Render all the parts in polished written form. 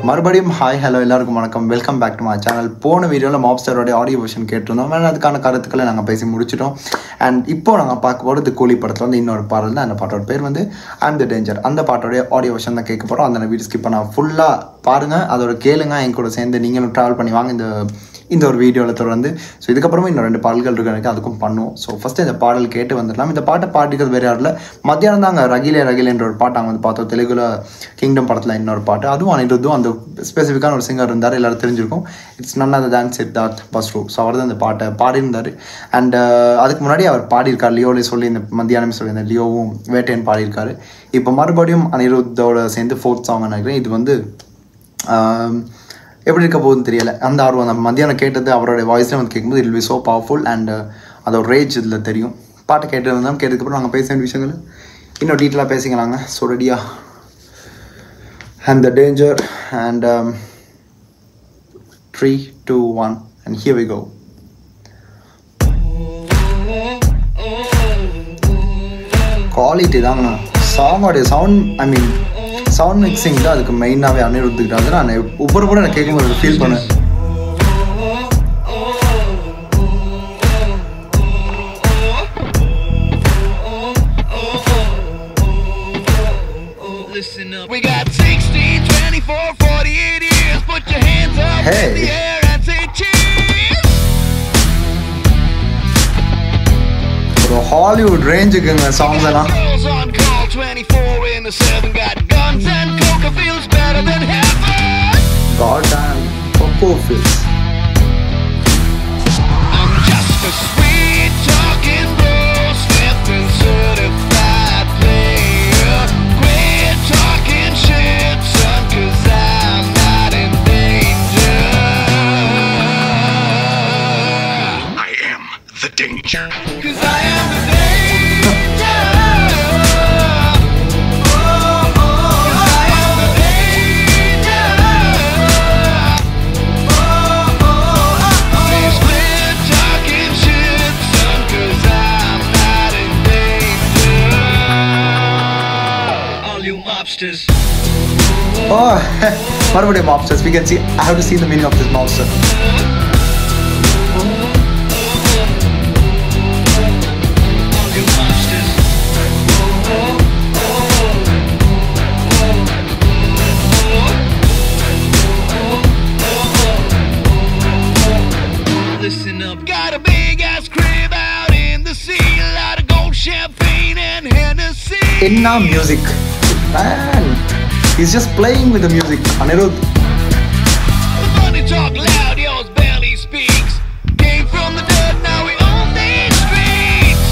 மறுபடியும் hi hello எல்லாருக்கும் வணக்கம். Welcome back to my channel. போன வீடியோவில் மாப்ஸ்டரோட ஆடியோ வெர்ஷன் கேட்டிருந்தோம். ஆனால் அதுக்கான கருத்துக்களை நாங்கள் பேசி முடிச்சிட்டோம். அண்ட் இப்போ நாங்கள் பார்க்க போகிறது கூலி படத்தில் வந்து இன்னொரு பாடல் தான். அந்த பாட்டோட பேர் வந்து ஐம் த டேஞ்சர். அந்த பாட்டோடைய ஆடியோ வெர்ஷன் தான் கேட்க போகிறோம். அந்த வீடியோ ஸ்கிப் பண்ண ஃபுல்லாக பாருங்கள், அதோட கேளுங்க. என் கூட சேர்ந்து நீங்களும் ட்ராவல் பண்ணி வாங்க இந்த ஒரு வீடியோவில் தொடர்ந்து. ஸோ இதுக்கப்புறமா இன்னும் 2 பாடல்கள் இருக்கு, எனக்கு அதுக்கும் பண்ணுவோம். ஸோ ஃபஸ்ட்டு இந்த பாடல் கேட்டு வந்துடலாம். இந்த பாட்டை பாடிக்கிறது வேறு யாரில், மத்தியானம் தான் அங்கே ரகிலேன்ற ஒரு பாட்டு நாங்கள் வந்து பார்த்தோம். தெலுங்குல கிங்டம் படத்தில் இன்னொரு பாட்டு, அதுவும் அனிருத்தும் அந்த ஸ்பெசிஃபிக்கான ஒரு சிங்கர் இருந்தார், எல்லோரும் தெரிஞ்சிருக்கும். It's none other than Siddharth Basrur. So அவர் தான் இந்த பாட்டை பாடியிருந்தார். அண்ட் அதுக்கு முன்னாடி அவர் பாடியிருக்கார், லியோலே சொல்லி இந்த மத்தியானம் சொல்லி இந்த லியோவும் வேட்டையன் பாடியிருக்காரு. இப்போ மறுபடியும் அனிருத்தோட சேர்ந்து 4th சாங் நினைக்கிறேன். இது வந்து எப்படி இருக்க போகுதுன்னு தெரியலை. அந்த ஆர்வம் அந்த மத்தியானம் கேட்டது அவரோட வாய்ஸில் வந்து கேட்கும்போது it will be so powerful. And அதோட ரேஜ் இதில் தெரியும். பாட்டை கேட்டு வந்தாலும் கேட்டதுக்கப்புறம் நாங்கள் பேச வேண்டிய விஷயங்கள் இன்னும் டீட்டெயிலாக பேசிக்கலாங்க. ஸோ ரெடியா and the danger and 3, 2, 1 and here we go. Quality தாங்க சாங்கோடைய sound, I mean sound mixing தான் அதுக்கு மெயினாகவே அனிருத்துக்கிட்டாங்க. நான் ஒவ்வொரு கூட நான் கேட்கும்போது ஃபீல் பண்ணேன். ஒரு ஹாலிவுட் ரேஞ்சுக்குங்க சாங்ஸ் எல்லாம். 24/7 got guns and coca feels better than heaven. Goddamn, coca feels. I'm just a sweet talking bro, slipping certified player. Quit talking shit, son, 'cause I'm not in danger. I am the danger. 'Cause I am the danger. Oh, மறுபடியும் mobsters. We can see. I have to see the meaning of this mobster. Listen up. Got a big ass crib out in the sea, a lot of gold champagne and Hennessy. Inna music. Man, he's just playing with the music. Anirudh. The money talk loud, yours barely speaks. Came from the dirt, now we own these streets.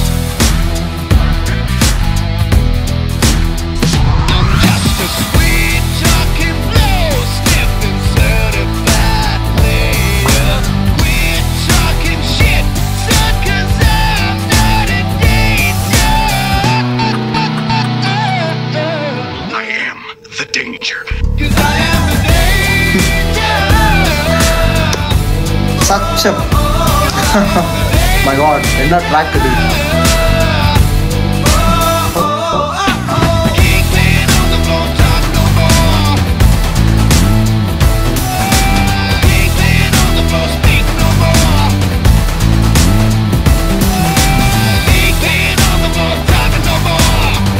I'm just a sweet talking blow, sniffing certified player. Quit talking shit, son, 'cause I'm not in danger. The danger. 'Cause I am the danger. Such a my god, enna track to do.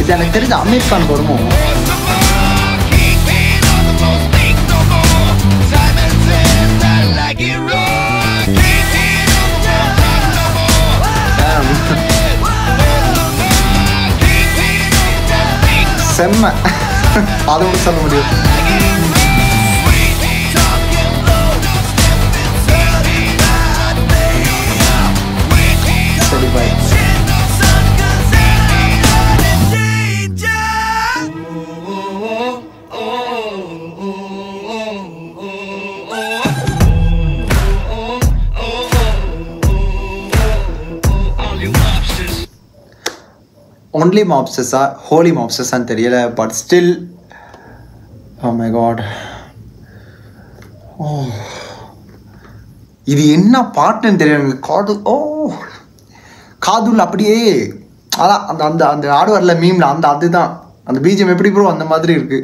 இது எனக்கு தெரிஞ்ச அமீர் கான் வருமோ? செம்ம, அது ஒன்று சொல்ல முடியும். சரி பாய். Only mobsters are holy mobsters and தெரியல, but still, oh my god, oh, இது என்ன பாட்டுன்னு தெரியும். காது காதுல அப்படியே அதான் அந்த அந்த அந்த ஆடுவார்ல மீம்ல அந்த அதுதான் அந்த பிஜிஎம் எப்படி ப்ரோ அந்த மாதிரி இருக்கு.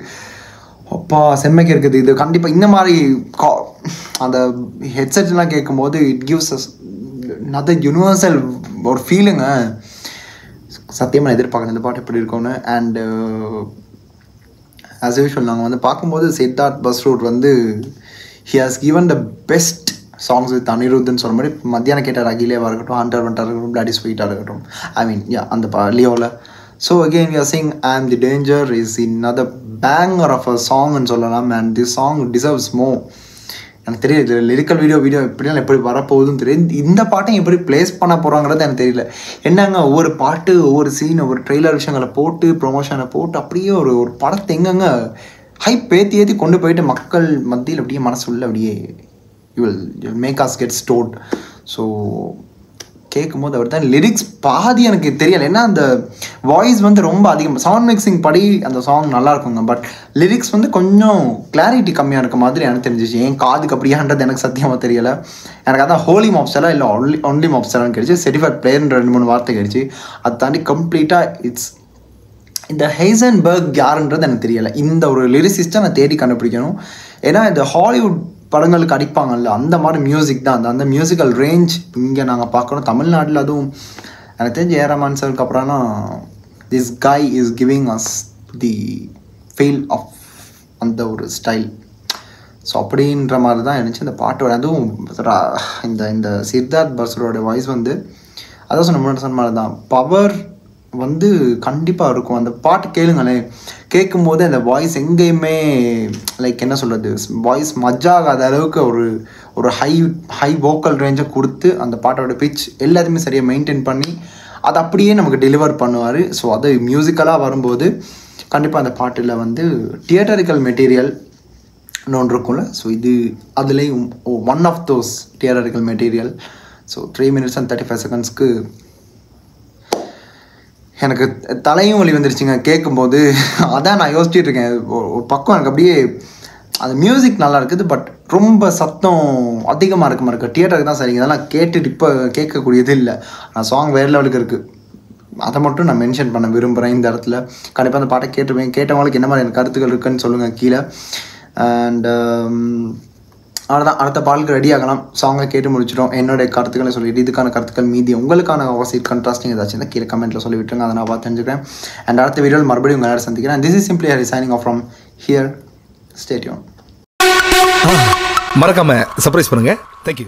அப்பா செம்மைக்கு இருக்குது. இது கண்டிப்பாக இந்த மாதிரி அந்த ஹெட்செட்லாம் கேட்கும்போது it gives us another universal ஒரு ஃபீலுங்க. சத்தியமாக நான் எதிர்பார்க்குறேன் இந்த பாட்டு எப்படி இருக்கும்னு. அண்டு ஆஸ் யூஷுவல் நாங்கள் வந்து பார்க்கும்போது சித்தார்த் பஸ்ரூட் வந்து he has given the best songs with அனிருத்ன்னு சொல்ல மாதிரி மத்தியானம் கேட்ட ரகிலேவாக இருக்கட்டும், ஹண்டர் வண்டராக இருக்கட்டும், பிளாடி ஸ்வீட்டாக இருக்கட்டும், ஐ மீன் அந்த லியோவில். So again we are sing I am the danger is another banger of a சாங்னு சொல்லலாம். And this song deserves more. எனக்கு தெரியல லிரிக்கல் வீடியோ எப்படிலாம் எப்படி வரப்போகுதுன்னு தெரியும். இந்த பாட்டையும் எப்படி ப்ளேஸ் பண்ண போகிறாங்கிறது எனக்கு தெரியல. என்னங்க ஒவ்வொரு பாட்டு, ஒவ்வொரு சீன், ஒவ்வொரு ட்ரெய்லர் விஷயங்களை போட்டு ப்ரொமோஷனை போட்டு அப்படியே ஒரு படத்தை எங்கெங்க ஹைப் ஏற்றி கொண்டு போயிட்டு மக்கள் மத்தியில் அப்படியே மனசுள்ள அப்படியே you will make us get stored. So கேட்கும்போது அவர் தான் லிரிக்ஸ் பாதி எனக்கு தெரியலை. ஏன்னா அந்த வாய்ஸ் வந்து ரொம்ப அதிகம், சவுண்ட் மிக்சிங் படி அந்த சாங் நல்லா இருக்குங்க. பட் லிரிக்ஸ் வந்து கொஞ்சம் கிளாரிட்டி கம்மியாக இருக்க மாதிரி எனக்கு தெரிஞ்சிச்சு. ஏன் காதுக்கு அப்படியான்றது எனக்கு சத்தியமாக தெரியலை. எனக்கு அதான் ஹோலி மாப்ஸ்டரா இல்லை ஒன்லி மாப்ஸ்டரான்னு கிடைச்சி, செரிஃபைட் பிளேயர்ன்ற 2-3 வார்த்தை கிடைச்சி. அதை தாண்டி கம்ப்ளீட்டாக இட்ஸ் இந்த ஹைசன்பர்க் யாருன்றது எனக்கு தெரியலை. இந்த ஒரு லிரிசிஸ்ட்டை நான் தேடி கண்டுபிடிக்கணும். ஏன்னா இந்த ஹாலிவுட் படங்களுக்கு அடிப்பாங்கல்ல அந்த மாதிரி மியூசிக் தான். அந்த மியூசிக்கல் ரேஞ்ச் இங்கே நாங்கள் பார்க்குறோம் தமிழ்நாட்டில். அதுவும் எனக்கு தெரிஞ்ச ஏரமான் சாருக்கு அப்புறம்னா this guy is giving us the feel of அந்த ஒரு ஸ்டைல். ஸோ அப்படின்ற மாதிரி தான் இருந்துச்சு இந்த பாட்டோட. அதுவும் இந்த சித்தார்த் பஸ்ரோட வாய்ஸ் வந்து அதான் சொன்ன மாதிரி தான் பவர் வந்து கண்டிப்பாக இருக்கும். அந்த பாட்டு கேளுங்களேன், கேட்கும்போது அந்த வாய்ஸ் எங்கேயுமே லைக் என்ன சொல்கிறது, வாய்ஸ் மஜ்ஜாகாத அளவுக்கு ஒரு ஹை வோக்கல் ரேஞ்சை கொடுத்து அந்த பாட்டோட பிச் எல்லாத்தையுமே சரியாக மெயின்டைன் பண்ணி அதை அப்படியே நமக்கு டெலிவர் பண்ணுவார். ஸோ அது மியூசிக்கலாக வரும்போது கண்டிப்பாக அந்த பாட்டில் வந்து தியேட்டரிக்கல் மெட்டீரியல் ஒன்று இருக்கும்ல. ஸோ இது அதுலேயும் one of those theatrical material. So 3 minutes and 35 seconds எனக்கு தலையும் வலி வந்துருச்சுங்க கேட்கும்போது. அதான் நான் யோசிச்சுட்டு இருக்கேன். ஒரு பக்கம் எனக்கு அப்படியே அந்த மியூசிக் நல்லா இருக்குது, பட் ரொம்ப சத்தம் அதிகமாக இருக்க மாதிரி இருக்குது. தியேட்டருக்கு தான் சரிங்க, இதெல்லாம் கேட்டுட்டு இப்போ கேட்கக்கூடியது இல்லை. ஆனால் சாங் வேறு லெவலுக்கு இருக்குது. அதை மட்டும் நான் மென்ஷன் பண்ண விரும்புகிறேன் இந்த இடத்துல. கண்டிப்பாக அந்த பாட்டை கேட்டுருவேன். கேட்டவங்களுக்கு என்ன மாதிரி எனக்கு கருத்துக்கள் இருக்குன்னு சொல்லுங்கள் கீழே. அண்ட் அவ்வளோதான், அடுத்த பாலுக்கு ரெடி ஆகலாம். சாங்கை கேட்டு முடிச்சிடும். என்னுடைய கருத்துக்களை சொல்லிட்டு இதுக்கான கருத்துக்கள் மீதி உங்களுக்கான ஆப்போசிட் கண்ட்ராஸ்டிங் ஏதாச்சும் இருந்தால் கீழே கமெண்ட்டில் சொல்லி விட்டுருங்க. அதை நான் பார்த்து தெரிஞ்சுக்கிறேன். அண்ட் அடுத்த வீடியோவில் மறுபடியும் உங்கள் எல்லாரும் சந்திக்கிறேன். This is simply Hari signing off from here. Stay tune. மறக்காம சர்ப்ரைஸ் பண்ணுங்க. தேங்க்யூ.